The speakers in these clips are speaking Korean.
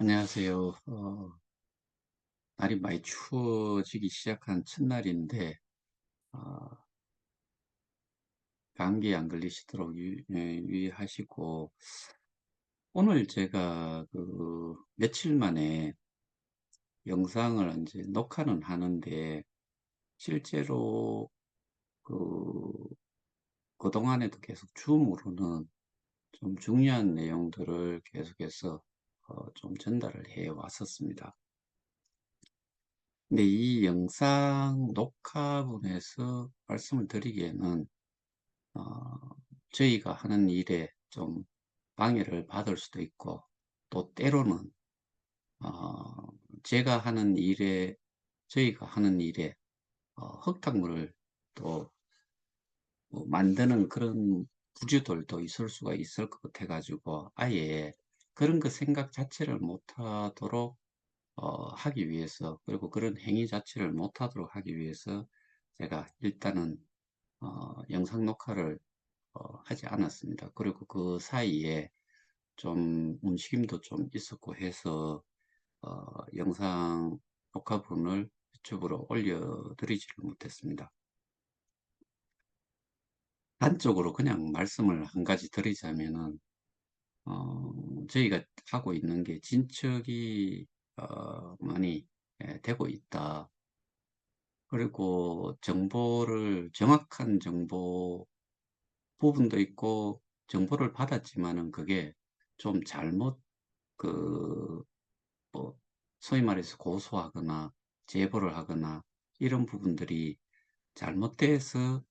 안녕하세요. 날이 많이 추워지기 시작한 첫날인데, 어, 감기에 안 걸리시도록 유의하시고, 오늘 제가 며칠 만에 영상을 이제 녹화는 하는데, 실제로 그, 그동안에도 계속 줌으로는 좀 중요한 내용들을 계속해서 좀 전달을 해 왔었습니다. 근데 이 영상 녹화본에서 말씀을 드리기에는 어, 저희가 하는 일에 좀 방해를 받을 수도 있고, 또 때로는 어, 제가 하는 일에 저희가 하는 일에 흙탕물을 또 만드는 그런 부주들도 있을 수가 있을 것 같아 가지고, 아예 그런 그 생각 자체를 못하도록 하기 위해서, 그리고 그런 행위 자체를 못하도록 하기 위해서 제가 일단은 영상 녹화를 하지 않았습니다. 그리고 그 사이에 좀 움직임도 좀 있었고 해서 영상 녹화본을 유튜브로 올려드리지를 못했습니다. 단적으로 그냥 말씀을 한 가지 드리자면은 저희가 하고 있는 게 진척이 많이 되고 있다. 그리고 정확한 정보 부분도 있고, 정보를 받았지만은 그게 좀 잘못 그 뭐 소위 말해서 고소하거나 제보를 하거나 이런 부분들이 잘못돼서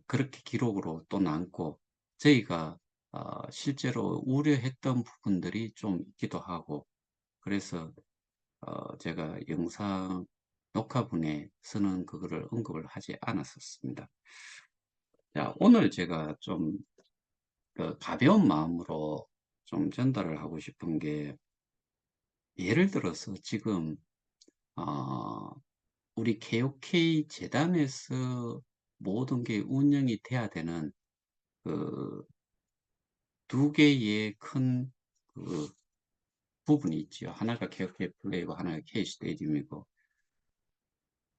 그렇게 기록으로 또 남고, 저희가 실제로 우려했던 부분들이 좀 있기도 하고, 그래서 제가 영상 녹화본에서는 그거를 언급을 하지 않았었습니다. 자, 오늘 제가 좀 가벼운 마음으로 좀 전달을 하고 싶은 게, 예를 들어서 지금 어, 우리 KOK 재단에서 모든 게 운영이 돼야 되는 그 두 개의 큰 그 부분이 있죠. 하나가 KOK 플레이고 하나가 K 스테디움이고,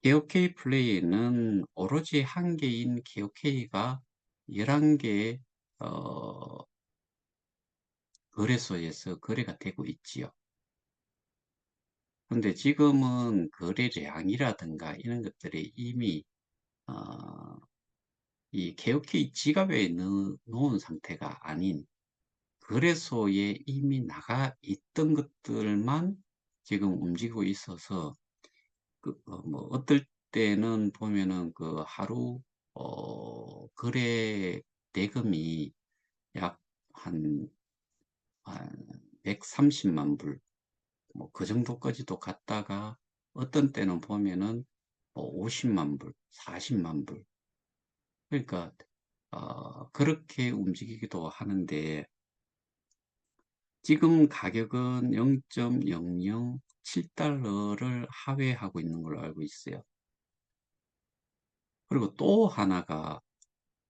KOK 플레이는 오로지 한 개인 KOK가 11개의 거래소에서 거래가 되고 있지요. 근데 지금은 거래량이라든가 이런 것들이 이미 어, 이 KOK 지갑에 놓은 상태가 아닌, 거래소에 이미 나가 있던 것들만 지금 움직이고 있어서, 뭐 어떨 때는 보면은 그 하루 거래 대금이 약 한 130만 불, 뭐 그 정도까지도 갔다가, 어떤 때는 보면은 뭐 50만 불, 40만 불. 그러니까 그렇게 움직이기도 하는데, 지금 가격은 0.007달러를 하회하고 있는 걸로 알고 있어요. 그리고 또 하나가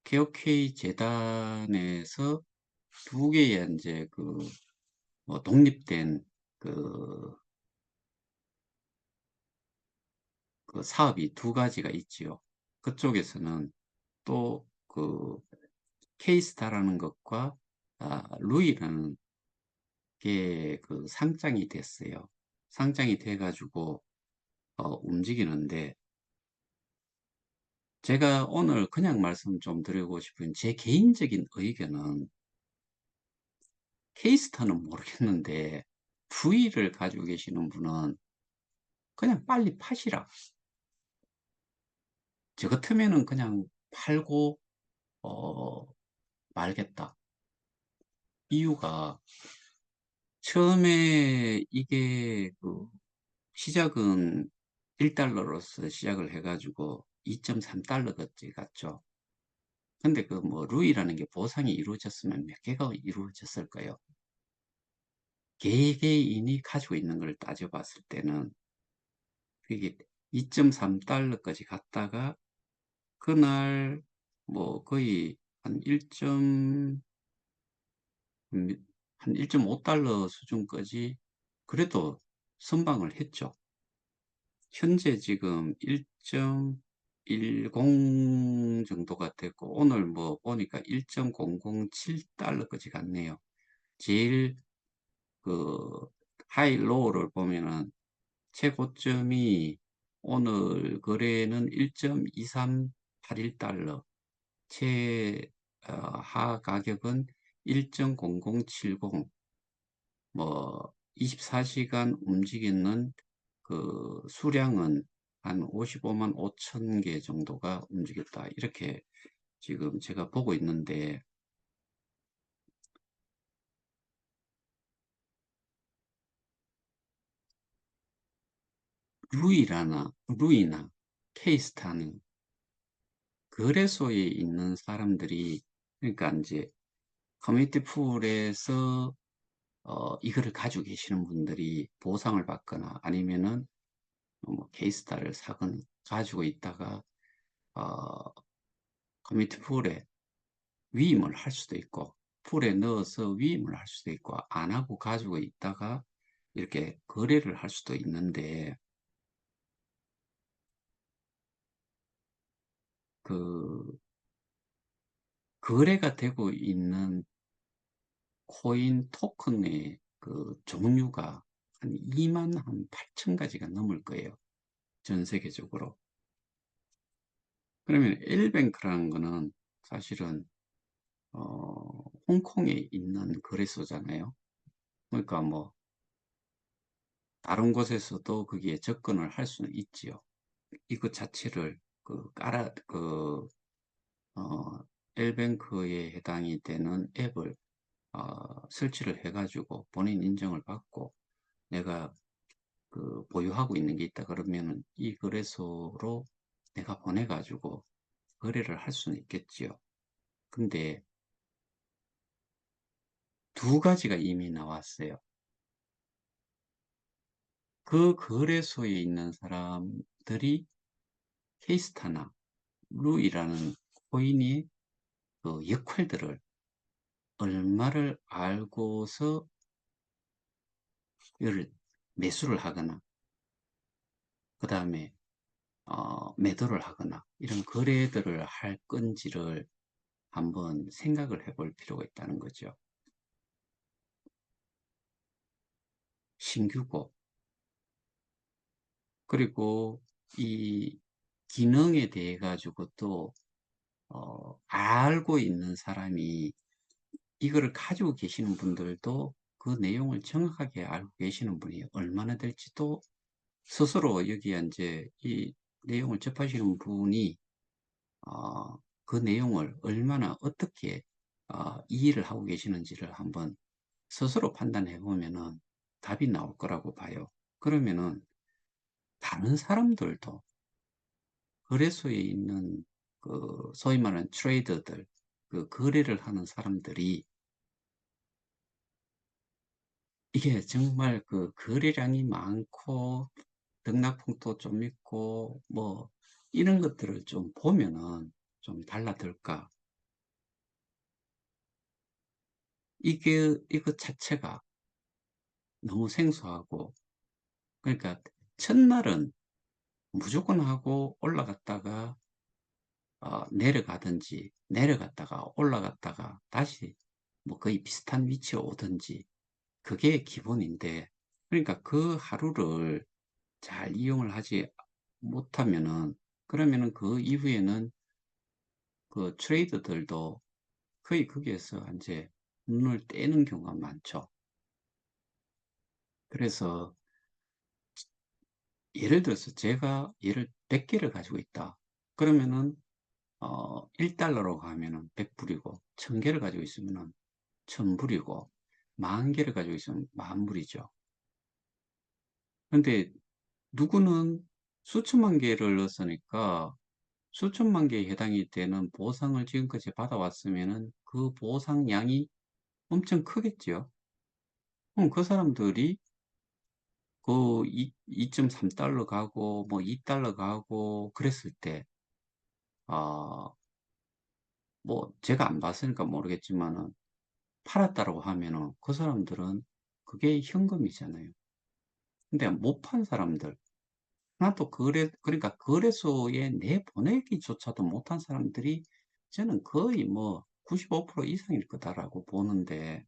KOK 재단에서 두 개의 이제 독립된 그, 그 사업이 두 가지가 있지요. 그쪽에서는 또 K스타라는 것과 루이라는 게 상장이 됐어요. 상장이 돼가지고 움직이는데, 제가 오늘 그냥 말씀 좀 드리고 싶은 제 개인적인 의견은, 케이스타는 모르겠는데 부위를 가지고 계시는 분은 그냥 빨리 파시라. 저 같으면은 그냥 팔고 어, 말겠다. 이유가, 처음에 이게 시작은 1달러로서 시작을 해가지고 2.3달러까지 갔죠. 근데 루이라는 게 보상이 이루어졌으면 몇 개가 이루어졌을까요? 개개인이 가지고 있는 걸 따져봤을 때는 그게 2.3달러까지 갔다가, 그날 뭐 거의 한 한 1.5달러 수준까지 그래도 선방을 했죠. 현재 지금 1.10 정도가 됐고, 오늘 뭐 보니까 1.007달러까지 갔네요. 제일 그 하이 로우를 보면은 최고점이 오늘 거래는 1.2381달러, 최하 가격은 1.0070, 뭐 24시간 움직이는 그 수량은 한 55만 5천 개 정도가 움직였다. 이렇게 지금 제가 보고 있는데, 루이나 케이스타는 거래소에 있는 사람들이, 그러니까 이제 커뮤니티 풀에서 이거를 가지고 계시는 분들이 보상을 받거나 아니면은 뭐 케이스타를 사건 가지고 있다가 어, 커뮤니티 풀에 위임을 할 수도 있고, 풀에 넣어서 위임을 할 수도 있고, 안 하고 가지고 있다가 이렇게 거래를 할 수도 있는데, 그 거래가 되고 있는 코인 토큰의 그 종류가 한 2만 한 8천 가지가 넘을 거예요. 전 세계적으로. 그러면 L뱅크라는 거는 사실은 홍콩에 있는 거래소잖아요. 그러니까 뭐 다른 곳에서도 거기에 접근을 할 수는 있지요. 이것 자체를 어, L뱅크에 해당이 되는 앱을 설치를 해가지고 본인 인정을 받고 내가 보유하고 있는 게 있다 그러면은 이 거래소로 내가 보내가지고 거래를 할 수는 있겠지요. 근데 두 가지가 이미 나왔어요. 그 거래소에 있는 사람들이 케이스타나 루이라는 코인의 그 역할들을 얼마를 알고서 이를 매수를 하거나 그 다음에 매도를 하거나 이런 거래들을 할 건지를 한번 생각을 해볼 필요가 있다는 거죠. 신규고, 그리고 이 기능에 대해 가지고 또 알고 있는 사람이 이거를 가지고 계시는 분들도 그 내용을 정확하게 알고 계시는 분이 얼마나 될지도 스스로 여기에 이제 이 내용을 접하시는 분이 그 내용을 얼마나 어떻게 이해를 하고 계시는지를 한번 스스로 판단해 보면은 답이 나올 거라고 봐요. 그러면은 다른 사람들도 거래소에 있는 그 소위 말하는 트레이더들, 그 거래를 하는 사람들이 이게 정말 그 거래량이 많고 등락폭도 좀 있고 뭐 이런 것들을 좀 보면은 좀 달라들까? 이게 이것 자체가 너무 생소하고, 그러니까 첫날은 무조건 하고 올라갔다가 내려가든지 내려갔다가 올라갔다가 다시 뭐 거의 비슷한 위치에 오든지 그게 기본인데, 그러니까 그 하루를 잘 이용을 하지 못하면은 그러면은 그 이후에는 그 트레이더들도 거의 거기에서 이제 눈을 떼는 경우가 많죠. 그래서 예를 들어서 제가 예를 100개를 가지고 있다. 그러면은 1달러로 가면은 100불이고 1000개를 가지고 있으면은 1000불이고 10,000개를 가지고 있으면 10,000불이죠. 근데 누구는 수천만 개를 넣었으니까 수천만 개에 해당이 되는 보상을 지금까지 받아왔으면은 그 보상량이 엄청 크겠죠. 그럼 그 사람들이 그 2.3달러 가고 뭐 2달러 가고 그랬을 때, 아, 뭐 제가 안 봤으니까 모르겠지만은 팔았다고 하면은 그 사람들은 그게 현금이잖아요. 근데 못 판 사람들, 나도 그러니까 거래소에 내보내기조차도 못한 사람들이 저는 거의 뭐 95% 이상일 거다라고 보는데,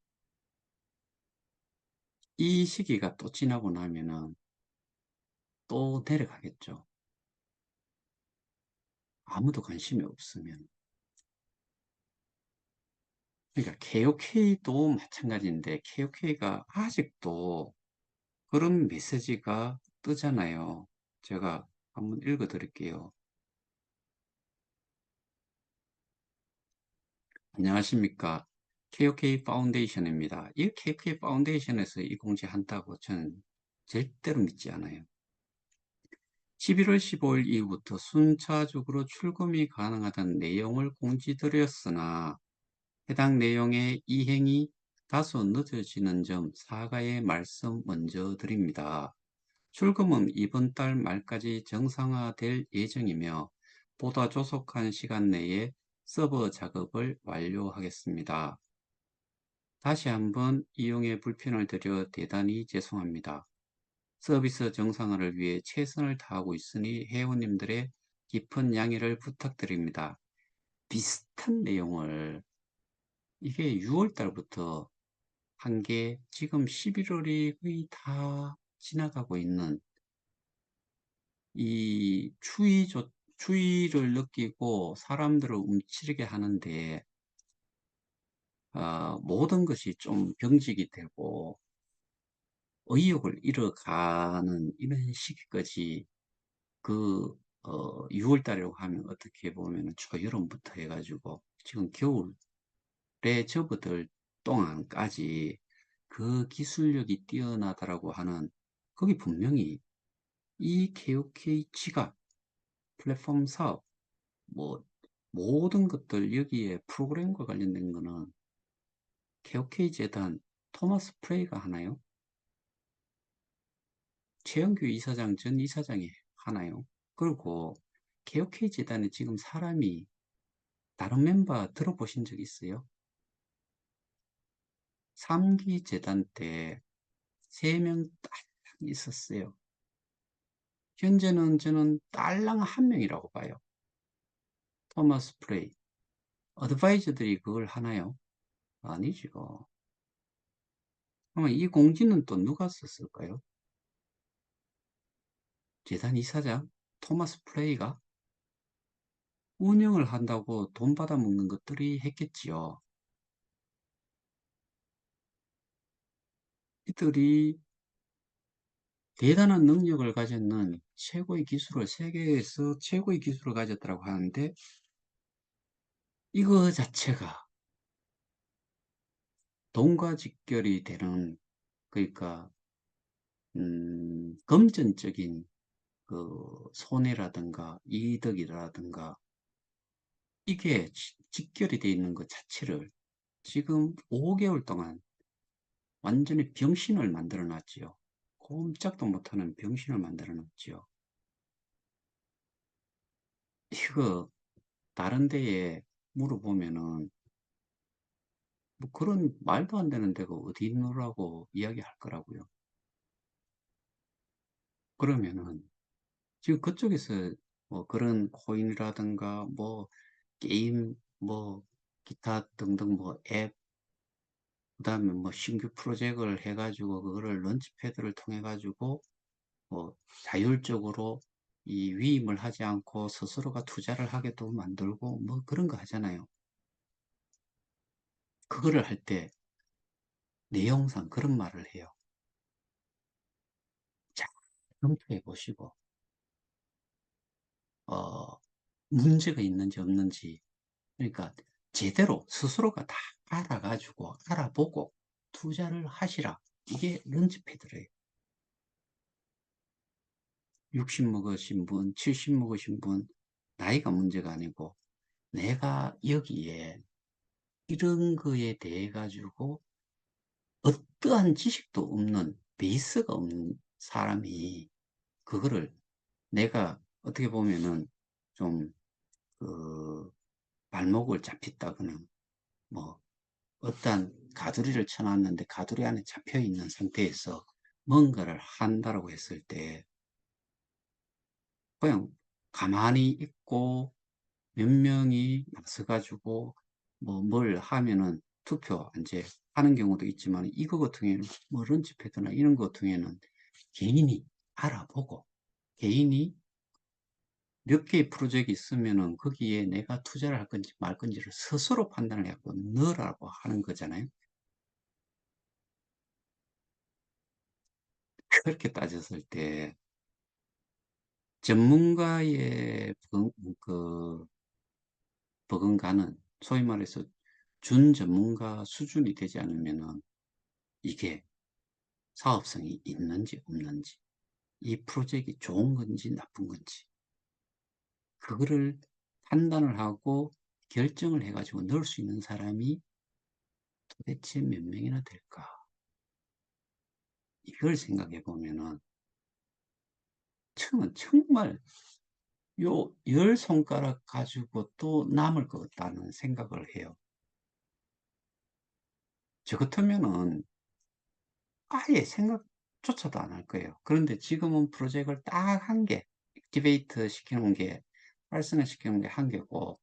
이 시기가 또 지나고 나면은 또 내려가겠죠. 아무도 관심이 없으면. 그러니까 KOK도 마찬가지인데, KOK가 아직도 그런 메시지가 뜨잖아요. 제가 한번 읽어 드릴게요. 안녕하십니까. KOK 파운데이션입니다. 이 KOK 파운데이션에서 이 공지한다고 저는 절대로 믿지 않아요. 11월 15일 이후부터 순차적으로 출금이 가능하다는 내용을 공지드렸으나 해당 내용의 이행이 다소 늦어지는 점 사과의 말씀 먼저 드립니다. 출금은 이번 달 말까지 정상화될 예정이며 보다 조속한 시간 내에 서버 작업을 완료하겠습니다. 다시 한번 이용에 불편을 드려 대단히 죄송합니다. 서비스 정상화를 위해 최선을 다하고 있으니 회원님들의 깊은 양해를 부탁드립니다. 비슷한 내용을 이게 6월 달부터 한 게 지금 11월이 거의 다 지나가고 있는 이 추위를 느끼고 사람들을 움츠리게 하는데, 모든 것이 좀 병직이 되고 의욕을 잃어가는 이런 시기까지, 그 6월 달이라고 하면 어떻게 보면 초여름부터 해가지고 지금 겨울에 접어들 동안까지 그 기술력이 뛰어나다라고 하는, 거기 분명히 이 KOK 지갑, 플랫폼 사업, 뭐 모든 것들 여기에 프로그램과 관련된 거는 KOK 재단 토마스 프레이가 하나요? 최영규 이사장 전 이사장이 하나요? 그리고 KOK 재단에 지금 사람이 다른 멤버 들어보신 적 있어요? 3기 재단 때 3명 딱 있었어요. 현재는 저는 딸랑 1명이라고 봐요. 토마스 프레이. 어드바이저들이 그걸 하나요? 아니죠. 그러면 이 공지는 또 누가 썼을까요? 재단 이사장? 토마스 프레이가 운영을 한다고 돈 받아먹는 것들이 했겠지요. 이들이 대단한 능력을 가졌는 최고의 기술을, 세계에서 최고의 기술을 가졌다고 하는데, 이거 자체가 돈과 직결이 되는, 그러니까 금전적인 그 손해라든가 이득이라든가 이게 직결이 되어 있는 것 자체를 지금 5개월 동안 완전히 병신을 만들어 놨지요. 꼼짝도 못하는 병신을 만들어 놨지요. 이거 다른 데에 물어보면은 뭐 그런 말도 안 되는 데가 어디 있노라고 이야기할 거라고요. 그러면은 지금 그쪽에서 뭐 그런 코인이라든가 뭐 게임 뭐 기타 등등 뭐 앱, 그다음에 뭐 신규 프로젝트를 해가지고 그거를 런치패드를 통해 가지고 뭐 자율적으로 이 위임을 하지 않고 스스로가 투자를 하게도 만들고 뭐 그런 거 하잖아요. 그거를 할 때 내용상 그런 말을 해요. 자, 검토해 보시고 어, 문제가 있는지 없는지, 그러니까 제대로 스스로가 다 알아가지고 알아보고 투자를 하시라. 이게 런치패드래요. 60 먹으신 분, 70 먹으신 분, 나이가 문제가 아니고 내가 여기에 이런 거에 대해 가지고 어떠한 지식도 없는, 베이스가 없는 사람이 그거를, 내가 어떻게 보면은 좀 그 발목을 잡혔다거나 뭐 어떠한 가두리를 쳐놨는데 가두리 안에 잡혀 있는 상태에서 뭔가를 한다라고 했을 때 그냥 가만히 있고 몇 명이 나서가지고 뭐 뭘 하면은 투표 이제 하는 경우도 있지만 이거 같은 경우에는 뭐 런치패드나 이런 것 같은 경우에는 개인이 알아보고 개인이 몇 개의 프로젝트가 있으면은 거기에 내가 투자를 할 건지 말 건지를 스스로 판단을 해갖고 넣으라고 하는 거잖아요. 그렇게 따졌을 때 전문가의 버금가는 소위 말해서 준 전문가 수준이 되지 않으면은 이게 사업성이 있는지 없는지, 이 프로젝트가 좋은 건지 나쁜 건지, 그거를 판단을 하고 결정을 해가지고 넣을 수 있는 사람이 도대체 몇 명이나 될까? 이걸 생각해 보면은 처음은 정말 요 열 손가락 가지고 또 남을 것 같다는 생각을 해요. 저 같으면은 아예 생각조차도 안 할 거예요. 그런데 지금은 프로젝트를 딱 한 개, 액티베이트 시키는 게, 활성화 시키는 게 한 개고,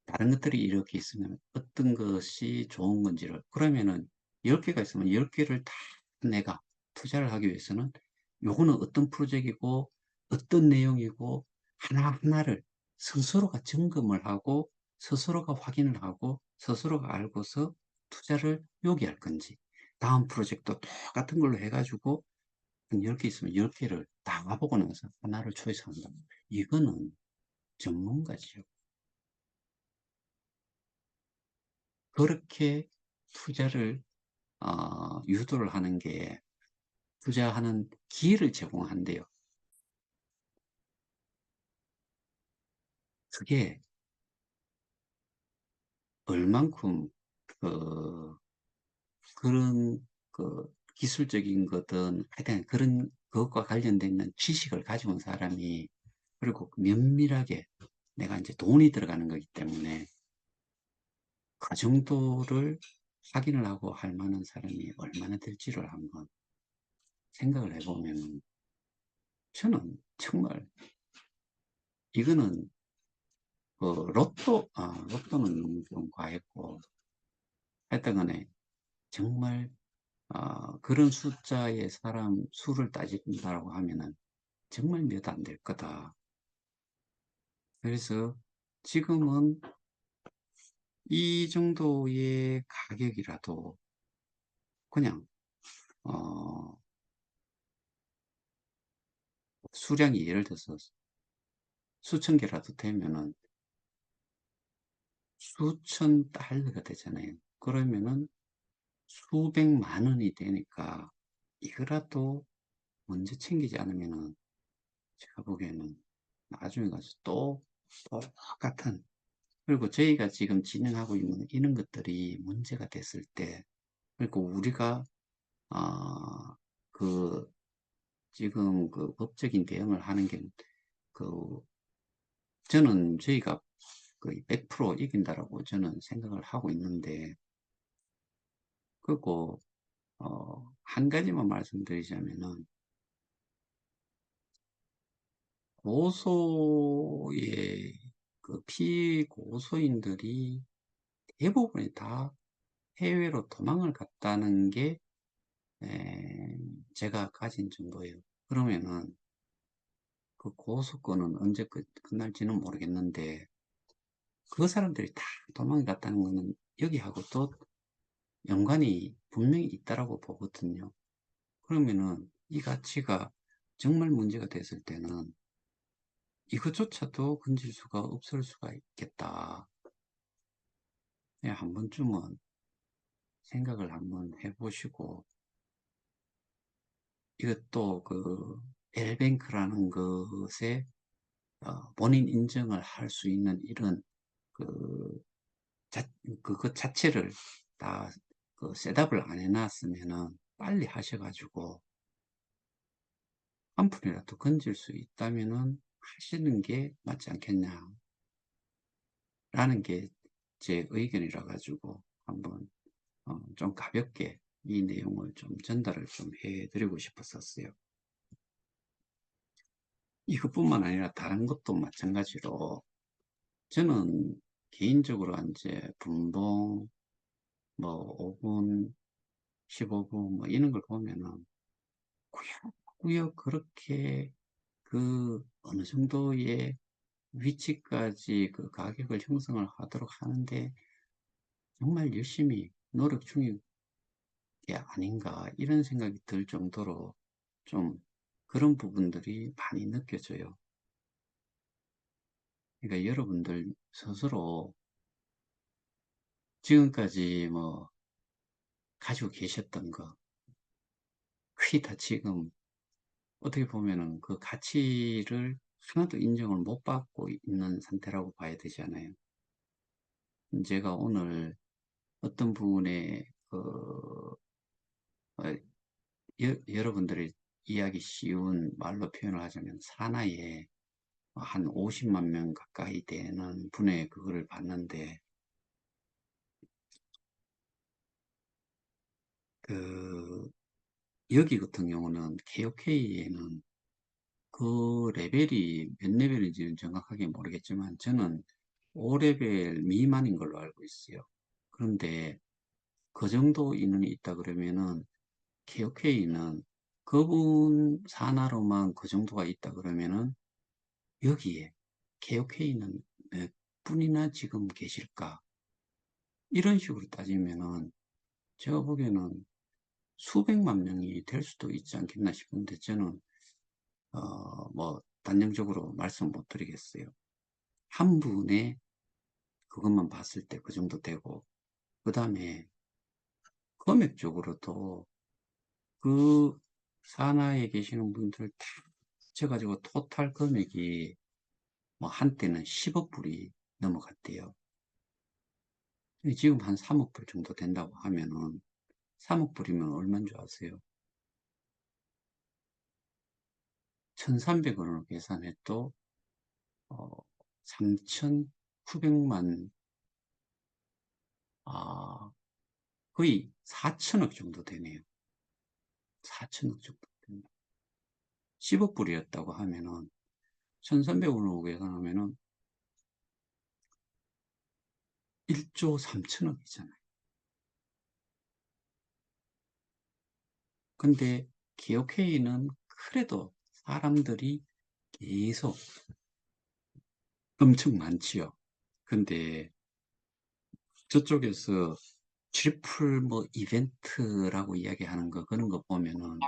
다른 것들이 이렇게 있으면 어떤 것이 좋은 건지를, 그러면은 10개가 있으면 10개를 다 내가 투자를 하기 위해서는 요거는 어떤 프로젝트이고, 어떤 내용이고, 하나하나를 스스로가 점검을 하고, 스스로가 확인을 하고, 스스로가 알고서 투자를 요기할 건지, 다음 프로젝트도 똑같은 걸로 해가지고, 한 10개 있으면 10개를 다 보고 나서 하나를 초이스한다. 이거는 전문가지요. 그렇게 투자를 유도를 하는 게 투자하는 기회를 제공한대요. 그게 얼만큼 그 그런 기술적인 거든 하여튼 그런 것과 관련된 있는 지식을 가지고 온 사람이 그리고 면밀하게 내가 이제 돈이 들어가는 거기 때문에 그 정도를 확인을 하고 할 만한 사람이 얼마나 될지를 한번 생각을 해보면 저는 정말 이거는 로또는 너무 좀 과했고, 하여튼 간에 정말, 그런 숫자의 사람 수를 따진다라고 하면은 정말 몇 안 될 거다. 그래서 지금은 이 정도의 가격이라도 그냥, 어, 수량이 예를 들어서 수천 개라도 되면은 수천 달러가 되잖아요. 그러면은 수백만 원이 되니까 이거라도 먼저 챙기지 않으면은 제가 보기에는 나중에 가서 또 똑같은, 그리고 저희가 지금 진행하고 있는 이런 것들이 문제가 됐을 때, 그리고 우리가 아, 그 지금 그 법적인 대응을 하는 게 그 저는 저희가 거의 100% 이긴다라고 저는 생각을 하고 있는데, 그리고 한 가지만 말씀드리자면은 고소의 피고소인들이 대부분이 다 해외로 도망을 갔다는 게 제가 가진 정보예요. 그러면은 그 고소권은 언제 끝날지는 모르겠는데 그 사람들이 다 도망을 갔다는 거는 여기하고 또 연관이 분명히 있다라고 보거든요. 그러면은 이 가치가 정말 문제가 됐을 때는 이것조차도 건질 수가 없을 수가 있겠다. 한 번쯤은 생각을 한번 해보시고, 이것도 엘뱅크라는 것에 본인 인정을 할 수 있는 이런 그 그것 자체를 다 셋업을 안 해놨으면은 빨리 하셔가지고 한 푼이라도 건질 수 있다면은 하시는 게 맞지 않겠냐라는 게 제 의견이라 가지고 한번 좀 가볍게 이 내용을 좀 전달을 좀 해드리고 싶었었어요. 이것뿐만 아니라 다른 것도 마찬가지로 저는 개인적으로 이제 분봉 뭐 5분, 15분 뭐 이런 걸 보면은 꾸역꾸역 그렇게 그 어느 정도의 위치까지 그 가격을 형성을 하도록 하는데 정말 열심히 노력 중인 게 아닌가 이런 생각이 들 정도로 좀 그런 부분들이 많이 느껴져요. 그러니까 여러분들 스스로 지금까지 뭐 가지고 계셨던 거 거의 다 지금 어떻게 보면은 그 가치를 하나도 인정을 못 받고 있는 상태라고 봐야 되잖아요. 제가 오늘 어떤 부분에 어, 여러분들이 이해하기 쉬운 말로 표현을 하자면 사나이에 한 50만 명 가까이 되는 분의 그거를 봤는데 그 여기 같은 경우는 KOK에는 그 레벨이 몇 레벨인지는 정확하게 모르겠지만 저는 5레벨 미만인 걸로 알고 있어요. 그런데 그 정도 인원이 있다 그러면은 KOK는 그분 산하로만 그 정도가 있다 그러면은 여기에 KOK는 몇 분이나 지금 계실까? 이런 식으로 따지면은 제가 보기에는 수백만 명이 될 수도 있지 않겠나 싶은데 저는 뭐 단정적으로 말씀 못 드리겠어요. 한 분의 그것만 봤을 때 그 정도 되고 그 다음에 금액적으로도 그 산하에 계시는 분들 다 합쳐가지고 토탈 금액이 뭐 한때는 10억 불이 넘어갔대요. 지금 한 3억 불 정도 된다고 하면은 3억 불이면 얼마인 줄 아세요? 1,300원으로 계산해도 3,900만 거의 4천억 정도 되네요. 4천억 정도 됩니다. 10억 불이었다고 하면은 1,300원으로 계산하면은 1조 3천억이잖아요. 근데 기업회의는 그래도 사람들이 계속 엄청 많지요. 근데 저쪽에서 트리플 뭐 이벤트라고 이야기하는 거 그런 거 보면은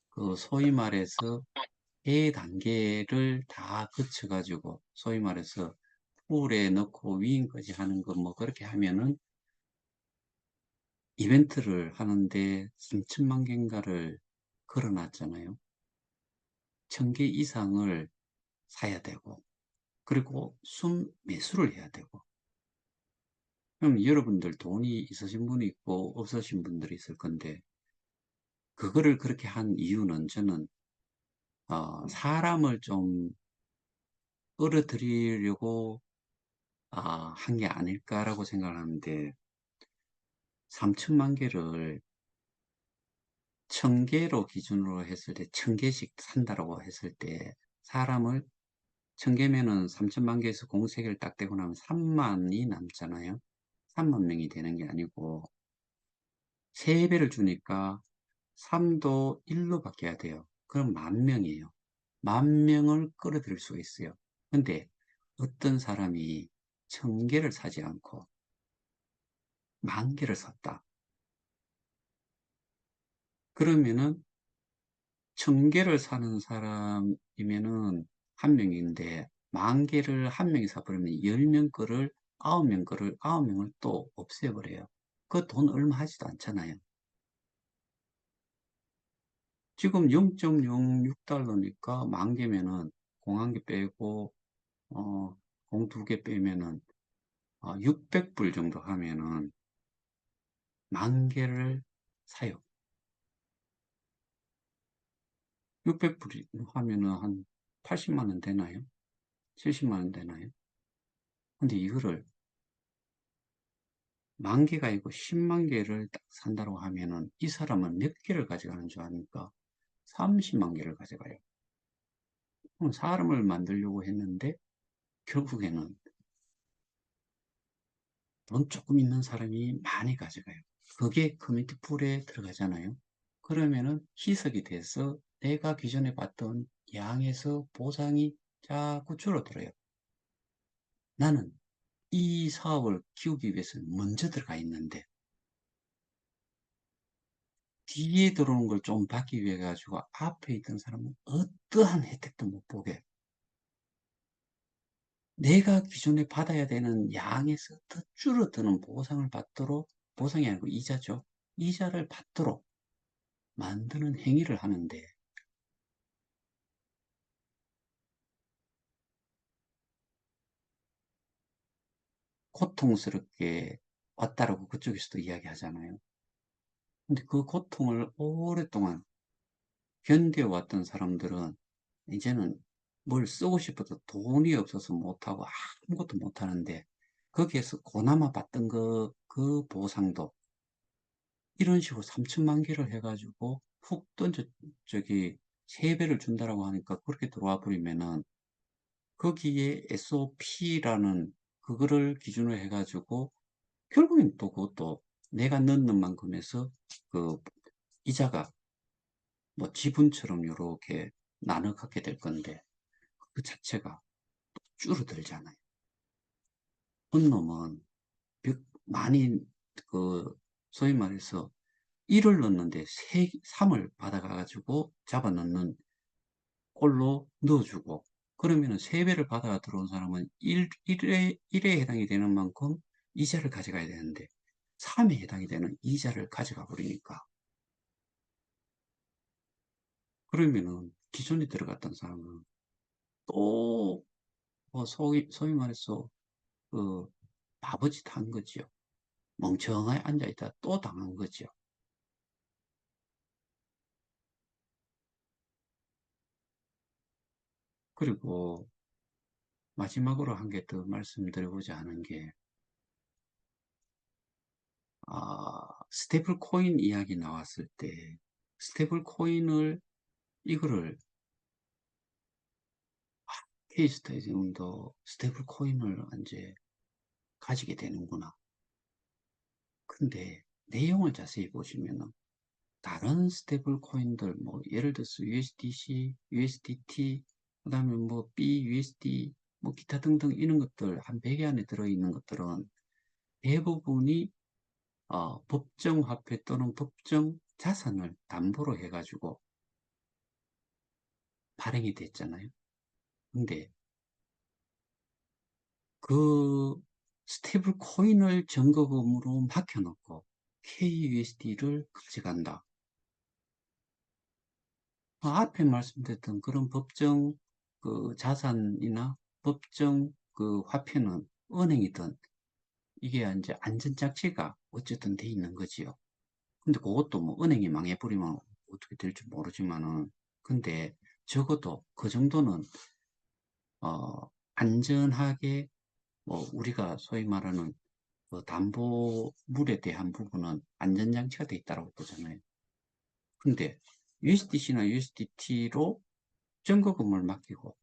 그 소위 말해서 세 단계를 다 거쳐가지고 소위 말해서 풀에 넣고 위임까지 하는 거 뭐 그렇게 하면은 이벤트를 하는데 3천만 개인가를 걸어놨잖아요. 1,000개 이상을 사야 되고 그리고 순매수를 해야 되고 그럼 여러분들 돈이 있으신 분이 있고 없으신 분들이 있을 건데 그거를 그렇게 한 이유는 저는 사람을 좀 끌어들이려고 한 게 아닐까라고 생각을 하는데 3천만 개를 1,000개로 기준으로 했을 때 1,000개씩 산다라고 했을 때 사람을 1,000개면은 3천만 개에서 공세개를 딱 떼고 나면 3만이 남잖아요. 3만 명이 되는 게 아니고 3배를 주니까 3도 1로 바뀌어야 돼요. 그럼 10,000명이에요. 10,000명을 끌어들일 수가 있어요. 근데 어떤 사람이 1,000개를 사지 않고 10,000개를 샀다. 그러면은 1,000개를 사는 사람이면은 한 명인데 10,000개를 한 명이 사버리면 10명 거를 9명 거를 9명을 또 없애버려요. 그 돈 얼마 하지도 않잖아요. 지금 0.06달러니까 10,000개면은 공 한 개 빼고 공 2개 빼면은 600불 정도 하면은 10,000개를 사요. 600불 하면은 한 80만 원 되나요? 70만 원 되나요? 근데 이거를 만 개가 아니고 10만 개를 딱 산다고 하면은 이 사람은 몇 개를 가져가는 줄 아니까 30만 개를 가져가요. 그럼 사람을 만들려고 했는데 결국에는 돈 조금 있는 사람이 많이 가져가요. 그게 커뮤니티 풀에 들어가잖아요. 그러면은 희석이 돼서 내가 기존에 봤던 양에서 보상이 자꾸 줄어들어요. 나는 이 사업을 키우기 위해서는 먼저 들어가 있는데 뒤에 들어오는 걸 좀 받기 위해 가지고 앞에 있던 사람은 어떠한 혜택도 못 보게 내가 기존에 받아야 되는 양에서 더 줄어드는 보상을 받도록 보상이 아니고 이자죠. 이자를 받도록 만드는 행위를 하는데 고통스럽게 왔다라고 그쪽에서도 이야기하잖아요. 근데 그 고통을 오랫동안 견뎌왔던 사람들은 이제는 뭘 쓰고 싶어도 돈이 없어서 못하고 아무것도 못하는데 거기에서 고나마 받던 그 보상도 이런 식으로 3천만 개를 해가지고 훅 던져 저기 3배를 준다라고 하니까 그렇게 들어와 버리면은 거기에 SOP라는 그거를 기준으로 해가지고 결국엔 또 그것도 내가 넣는 만큼에서 그 이자가 뭐 지분처럼 요렇게 나눠 갖게 될 건데 그 자체가 줄어들잖아요. 어느 놈은 많이 그 소위 말해서 1을 넣는데 3을 받아가지고 잡아 넣는 꼴로 넣어주고 그러면은 3배를 받아 들어온 사람은 1에 해당이 되는 만큼 이자를 가져가야 되는데 3에 해당이 되는 이자를 가져가 버리니까 그러면은 기존에 들어갔던 사람은 또 소위 말해서 그 바보짓 한 거지요. 멍청하게 앉아있다 또 당한 거지요. 그리고 마지막으로 한 개 더 말씀드려보자 하는 게 스테이블 코인 이야기 나왔을 때 스테이블 코인을 이거를 케이스타에서도 스테이블 코인을 이제 가지게 되는구나. 근데 내용을 자세히 보시면은 다른 스테이블 코인들 뭐 예를 들어서 USDC, USDT, 그다음에 뭐 BUSD, 뭐 기타 등등 이런 것들 한 100개 안에 들어있는 것들은 대부분이 법정 화폐 또는 법정 자산을 담보로 해가지고 발행이 됐잖아요. 근데 그 스테이블 코인을 증거금으로 맡겨놓고 KUSD를 가져간다. 앞에 말씀드렸던 그런 법정 그 자산이나 법정 그 화폐는 은행이든 이게 이제 안전장치가 어쨌든 돼 있는 거지요. 근데 그것도 뭐 은행이 망해버리면 어떻게 될지 모르지만은 근데 적어도 그 정도는 안전하게 뭐 우리가 소위 말하는 그 담보물에 대한 부분은 안전장치가 돼 있다고 보잖아요. 근데 USDC나 USDT로 증거금을 맡기고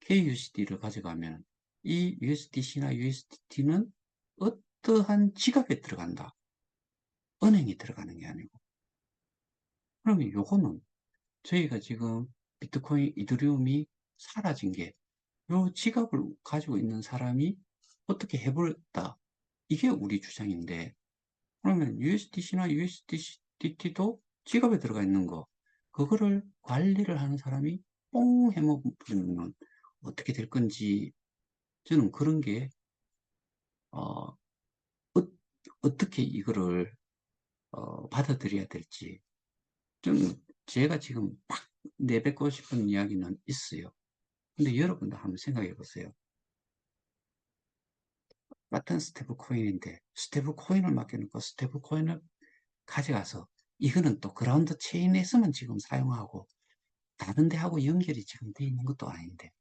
KUSD를 가져가면 이 USDC나 USDT는 어떠한 지갑에 들어간다. 은행에 들어가는 게 아니고. 그러면 요거는 저희가 지금 비트코인, 이더리움이 사라진 게 요 지갑을 가지고 있는 사람이 어떻게 해버렸다. 이게 우리 주장인데 그러면 USDC나 USDT도 지갑에 들어가 있는 거 그거를 관리를 하는 사람이 뽕 해먹으면 어떻게 될 건지 저는 그런 게 어, 떻게 이거를 받아들여야 될지 좀 제가 지금 막 내뱉고 싶은 이야기는 있어요. 근데 여러분도 한번 생각해 보세요. 같은 스테이블 코인인데 스테이블 코인을 맡겨놓고 스테이블 코인을 가져가서 이거는 또 그라운드 체인에서만 지금 사용하고 다른 데하고 연결이 지금 돼 있는 것도 아닌데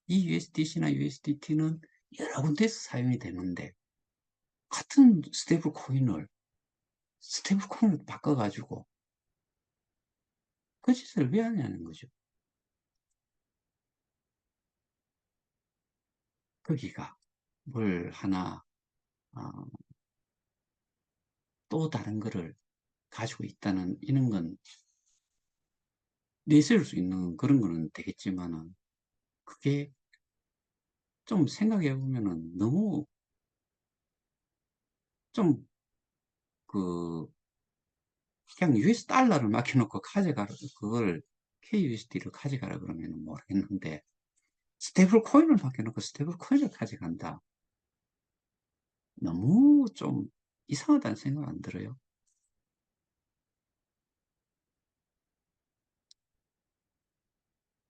이 USDC나 USDT는 여러 군데서 사용이 되는데 같은 스테이블 코인을 바꿔가지고 그 짓을 왜 하냐는 거죠. 거기가 뭘 하나 어, 또 다른 거를 가지고 있다는 이런 건 내세울 수 있는 그런 거는 되겠지만은 그게 좀 생각해 보면은 너무 좀 그 그냥 US 달러를 맡겨놓고 가져가라 그걸 KUSD를 가져가라 그러면은 모르겠는데 스테이블 코인을 맡겨놓고 스테이블 코인을 가져간다. 너무 좀 이상하다는 생각 안 들어요?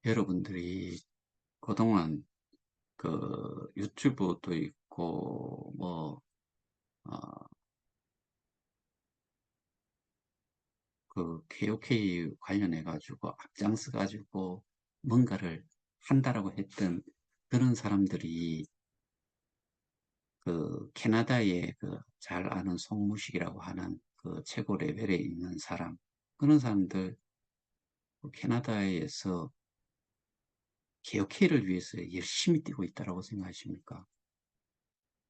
여러분들이 그동안 그 유튜브도 있고 뭐 어, 그 KOK 관련해 가지고 앞장서 가지고 뭔가를 한다라고 했던 그런 사람들이 그 캐나다의 그 잘 아는 송무식이라고 하는 그 최고 레벨에 있는 사람 그런 사람들 그 캐나다에서 KOK를 위해서 열심히 뛰고 있다라고 생각하십니까?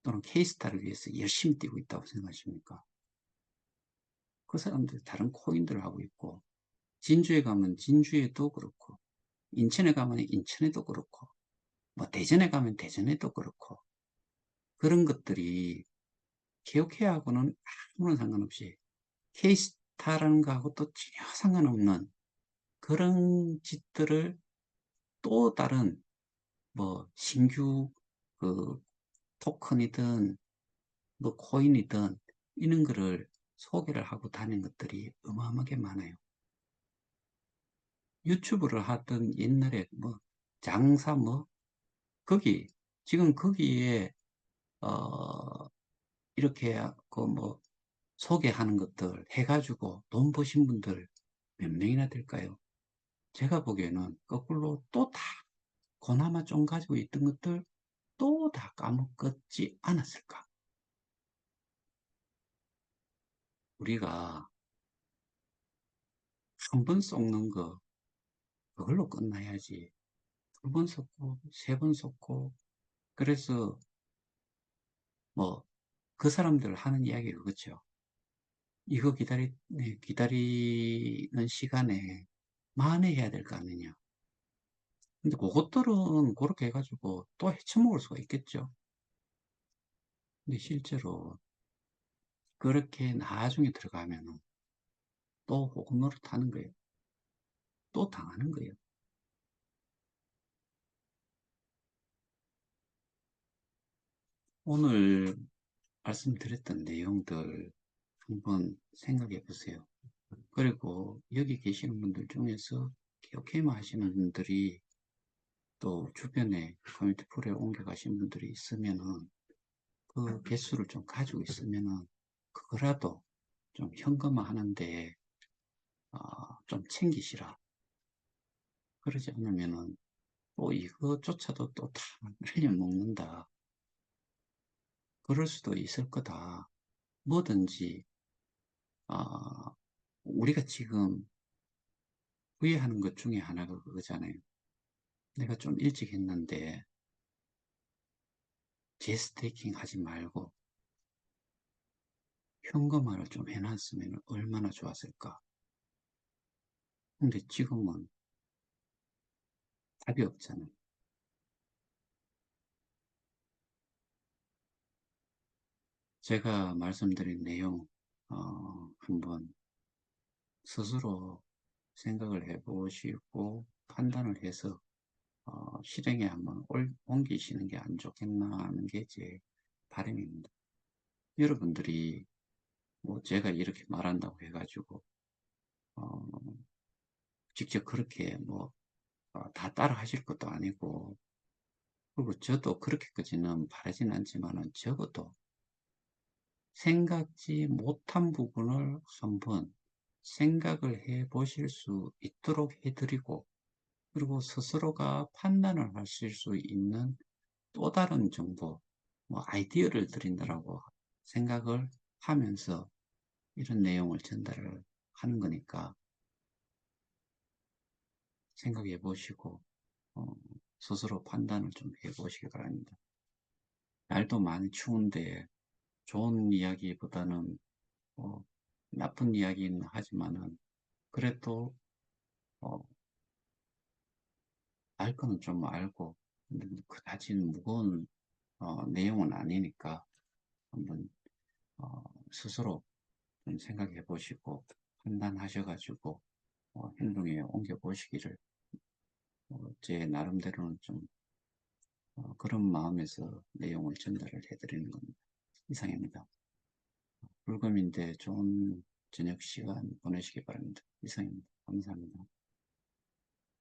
또는 K스타를 위해서 열심히 뛰고 있다고 생각하십니까? 그 사람들 다른 코인들을 하고 있고 진주에 가면 진주에도 그렇고 인천에 가면 인천에도 그렇고 뭐 대전에 가면 대전에도 그렇고 그런 것들이 KOK하고는 아무런 상관없이 K스타라는 거하고 또 전혀 상관없는 그런 짓들을 또 다른 뭐 신규 그 토큰이든 뭐 코인이든 이런 거를 소개를 하고 다니는 것들이 어마어마하게 많아요. 유튜브를 하던 옛날에 뭐 장사 뭐 거기 지금 거기에 어 이렇게 그 뭐 소개하는 것들 해가지고 돈 버신 분들 몇 명이나 될까요? 제가 보기에는 거꾸로 또 다 그나마 좀 가지고 있던 것들 또 다 까먹었지 않았을까? 우리가 한 번 속는 거 그걸로 끝나야지. 두 번 속고 세 번 속고 그래서 뭐 그 사람들 하는 이야기가 그렇죠. 이거 기다리는 시간에 만회해야 될 거 아니냐. 근데 그것들은 그렇게 해가지고 또 헤쳐먹을 수가 있겠죠. 근데 실제로 그렇게 나중에 들어가면은 또 호구 노릇하는 거예요. 또 당하는 거예요. 오늘 말씀드렸던 내용들 한번 생각해 보세요. 그리고 여기 계시는 분들 중에서 기억해만 하시는 분들이 또 주변에 커뮤니티 프로에 옮겨가신 분들이 있으면은 그 개수를 좀 가지고 있으면은 그거라도 좀 현금화 하는데 좀 챙기시라. 그러지 않으면은 또 이것조차도 또 다 날려먹는다. 그럴 수도 있을 거다. 뭐든지 우리가 지금 후회하는 것 중에 하나가 그거잖아요. 내가 좀 일찍 했는데 제스테이킹 하지 말고 현금화를 좀 해놨으면 얼마나 좋았을까. 근데 지금은 답이 없잖아요. 제가 말씀드린 내용 한번 스스로 생각을 해보시고 판단을 해서 실행에 한번 옮기시는 게 안 좋겠나 하는 게 제 바람입니다. 여러분들이 뭐 제가 이렇게 말한다고 해가지고 어, 직접 그렇게 뭐 다 따라 하실 것도 아니고 그리고 저도 그렇게까지는 바라진 않지만은 적어도 생각지 못한 부분을 한번 생각을 해 보실 수 있도록 해드리고 그리고 스스로가 판단을 하실 수 있는 또 다른 정보, 뭐 아이디어를 드린다라고 생각을 하면서 이런 내용을 전달을 하는 거니까 생각해 보시고 어, 스스로 판단을 좀 해보시기 바랍니다. 날도 많이 추운데 좋은 이야기보다는 어, 나쁜 이야기는 하지만은 그래도 어, 알 거는 좀 알고 근데 그다지 무거운 내용은 아니니까 한번 스스로 좀 생각해 보시고 판단하셔가지고 행동에 옮겨 보시기를 제 나름대로는 좀 그런 마음에서 내용을 전달을 해드리는 겁니다. 이상입니다. 불금인데 좋은 저녁 시간 보내시기 바랍니다. 이상입니다. 감사합니다.